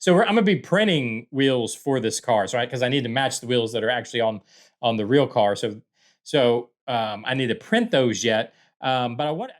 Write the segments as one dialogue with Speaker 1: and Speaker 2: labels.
Speaker 1: So I'm gonna be printing wheels for this car, so because I need to match the wheels that are actually on the real car. So I need to print those yet. But I want.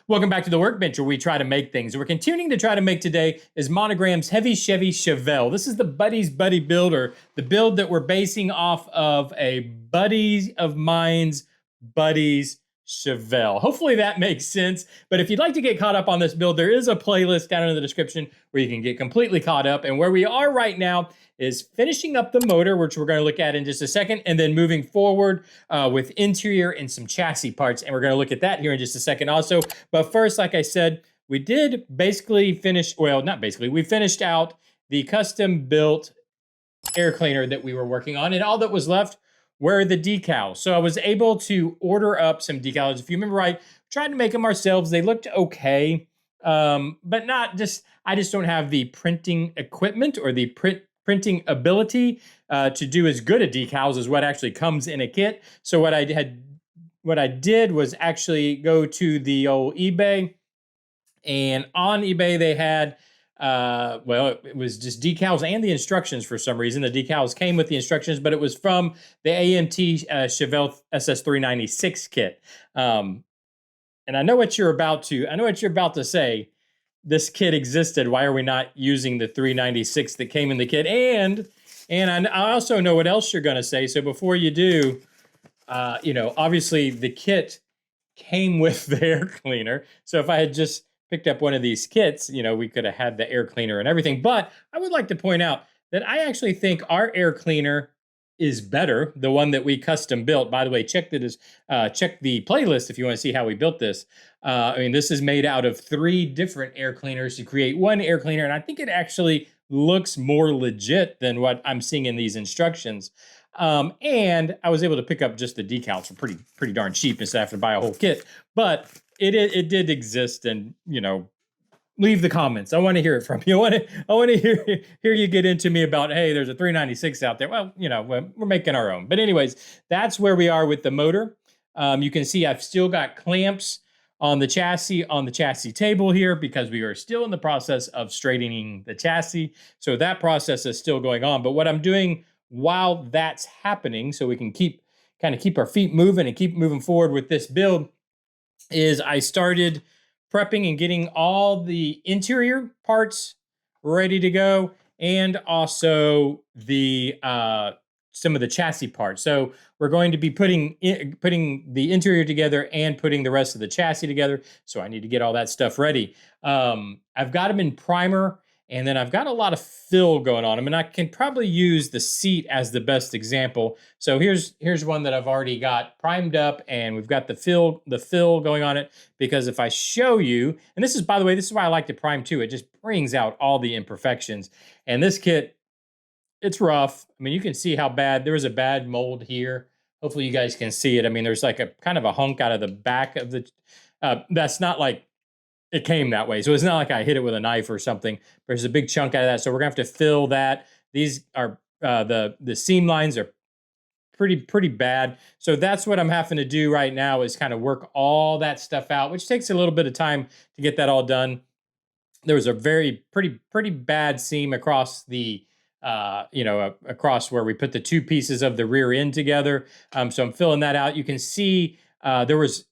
Speaker 1: Welcome back to the workbench where we try to make things. We're continuing to try to make today is Monogram's heavy Chevy Chevelle. This is the Buddy's Buddy build, or the build that we're basing off of a buddy of mine's buddy's Chevelle. Hopefully that makes sense. But if you'd like to get caught up on this build, there is a playlist down in the description where you can get completely caught up. And where we are right now is finishing up the motor, which we're going to look at in just a second, and then moving forward with interior and some chassis parts. And we're going to look at that here in just a second also. But first, like I said, we did basically finish, well, not basically, we finished out the custom built air cleaner that we were working on, and all that was left were the decals. So I was able to order up some decals. If you remember right, tried to make them ourselves. They looked okay, but not just, I just don't have the printing equipment or the printing ability to do as good a decals as what actually comes in a kit. So what I did was actually go to the old eBay, and on eBay they had well, it was just decals and the instructions for some reason. The decals came with the instructions, but it was from the AMT Chevelle SS396 kit. And I know what you're about to say. This kit existed. Why are we not using the 396 that came in the kit? And I also know what else you're going to say. So before you do, obviously the kit came with the air cleaner. So if I had just picked up one of these kits, we could have had the air cleaner and everything. But I would like to point out that I actually think our air cleaner is better, the one that we custom built. By the way, check the playlist if you want to see how we built this. This is made out of 3 different air cleaners to create one air cleaner, and I think it actually looks more legit than what I'm seeing in these instructions. And I was able to pick up just the decals for pretty darn cheap instead of having to buy a whole kit. But it did exist, and leave the comments. I want to hear it from you. I want to hear you get into me about, hey, there's a 396 out there. Well, we're making our own. But anyways, that's where we are with the motor. You can see I've still got clamps on the chassis table here because we are still in the process of straightening the chassis. So that process is still going on. But what I'm doing while that's happening, so we can keep our feet moving and keep moving forward with this build, is I started prepping and getting all the interior parts ready to go, and also the some of the chassis parts. So we're going to be putting the interior together and putting the rest of the chassis together. So I need to get all that stuff ready. I've got them in primer, and then I've got a lot of fill going on them, and I can probably use the seat as the best example. So here's one that I've already got primed up, and we've got the fill going on it, because if I show you, and this is, by the way, this is why I like to prime too, it just brings out all the imperfections. And this kit, it's rough. You can see how bad, there was a bad mold here. Hopefully you guys can see it. There's like a kind of a hunk out of the back of the, that's not like, it came that way. So it's not like I hit it with a knife or something. There's a big chunk out of that. So we're gonna have to fill that. These are, the seam lines are pretty bad. So that's what I'm having to do right now, is kind of work all that stuff out, which takes a little bit of time to get that all done. There was a pretty bad seam across the, across where we put the 2 pieces of the rear end together. So I'm filling that out. You can see there was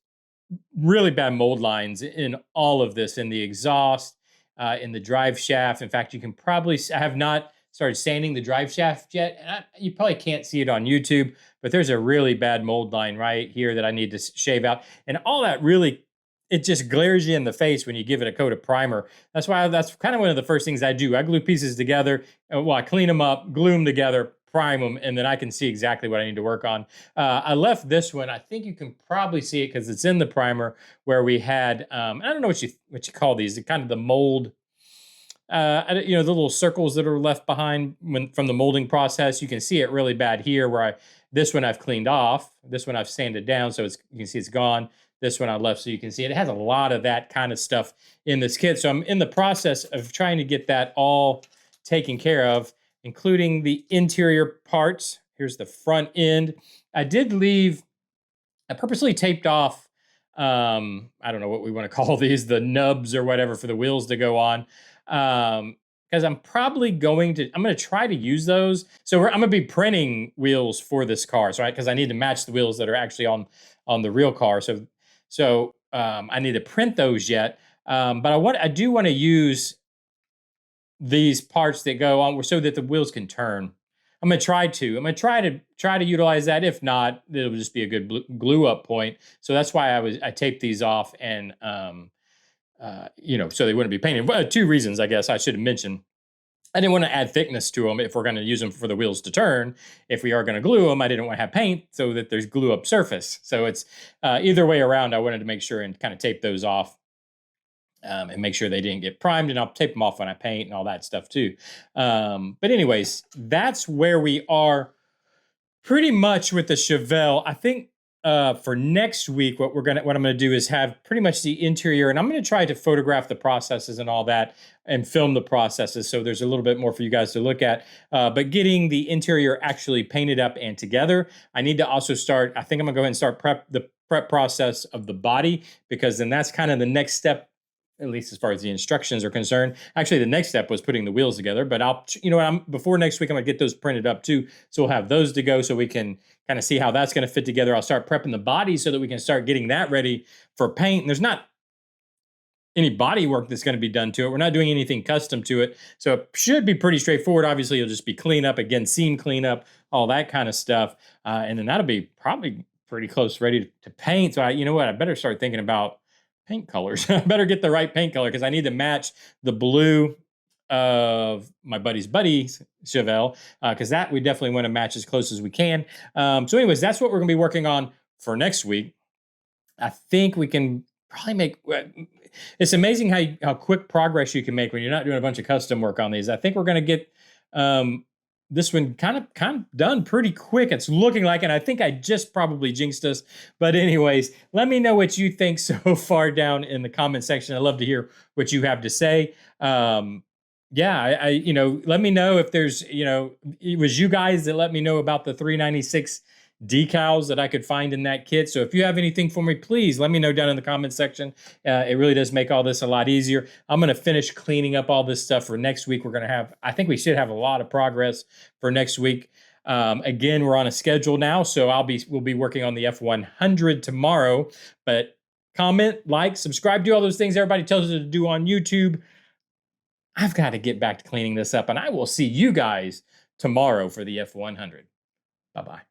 Speaker 1: really bad mold lines in all of this, in the exhaust, in the drive shaft. In fact, you can probably, I have not started sanding the drive shaft yet. And you probably can't see it on YouTube, but there's a really bad mold line right here that I need to shave out. And all that really, it just glares you in the face when you give it a coat of primer. That's why, that's kind of one of the first things I do. I glue pieces together. I clean them up, glue them together, prime them, and then I can see exactly what I need to work on. I left this one, I think you can probably see it because it's in the primer, where we had, I don't know what you call these, kind of the mold, the little circles that are left behind from the molding process. You can see it really bad here, where this one I've cleaned off, this one I've sanded down, so you can see it's gone. This one I left so you can see it. It has a lot of that kind of stuff in this kit. So I'm in the process of trying to get that all taken care of, including the interior parts. Here's the front end. I purposely taped off, I don't know what we want to call these, the nubs or whatever for the wheels to go on. Because I'm probably going to, I'm going to try to use those. So I'm going to be printing wheels for this car, so because I need to match the wheels that are actually on the real car. So I need to print those yet. But I do want to use these parts that go on so that the wheels can turn. I'm gonna try to. I'm gonna try to utilize that. If not, it'll just be a good glue up point. So that's why I taped these off and so they wouldn't be painted. Two reasons, I guess I should have mentioned. I didn't want to add thickness to them if we're going to use them for the wheels to turn. If we are going to glue them, I didn't want to have paint so that there's glue up surface. So it's either way around. I wanted to make sure and kind of tape those off and make sure they didn't get primed, and I'll tape them off when I paint and all that stuff too. But anyways, that's where we are pretty much with the Chevelle. I think for next week, what I'm gonna do is have pretty much the interior, and I'm gonna try to photograph the processes and all that, and film the processes, so there's a little bit more for you guys to look at. But getting the interior actually painted up and together, I need to also start. I think I'm gonna go ahead and start the prep process of the body, because then that's kind of the next step, at least as far as the instructions are concerned. Actually, the next step was putting the wheels together, but before next week, I'm gonna get those printed up too. So we'll have those to go so we can kind of see how that's gonna fit together. I'll start prepping the body so that we can start getting that ready for paint. And there's not any body work that's gonna be done to it. We're not doing anything custom to it. So it should be pretty straightforward. Obviously, it'll just be cleanup, again, seam cleanup, all that kind of stuff. And then that'll be probably pretty close ready to paint. So I better start thinking about paint colors. I better get the right paint color because I need to match the blue of my buddy Chevelle, because that we definitely want to match as close as we can. So anyways, that's what we're going to be working on for next week. I think we can probably make. It's amazing how quick progress you can make when you're not doing a bunch of custom work on these. I think we're going to get this one kind of done pretty quick. It's looking like, and I think I just probably jinxed us. But anyways, let me know what you think so far down in the comment section. I'd love to hear what you have to say. Let me know if there's, it was you guys that let me know about the 396 decals that I could find in that kit. So if you have anything for me, please let me know down in the comment section. It really does make all this a lot easier. I'm going to finish cleaning up all this stuff for next week. I think we should have a lot of progress for next week. Again, we're on a schedule now, so we'll be working on the F100 tomorrow. But comment, like, subscribe, do all those things everybody tells us to do on YouTube. I've got to get back to cleaning this up, and I will see you guys tomorrow for the F100. Bye-bye.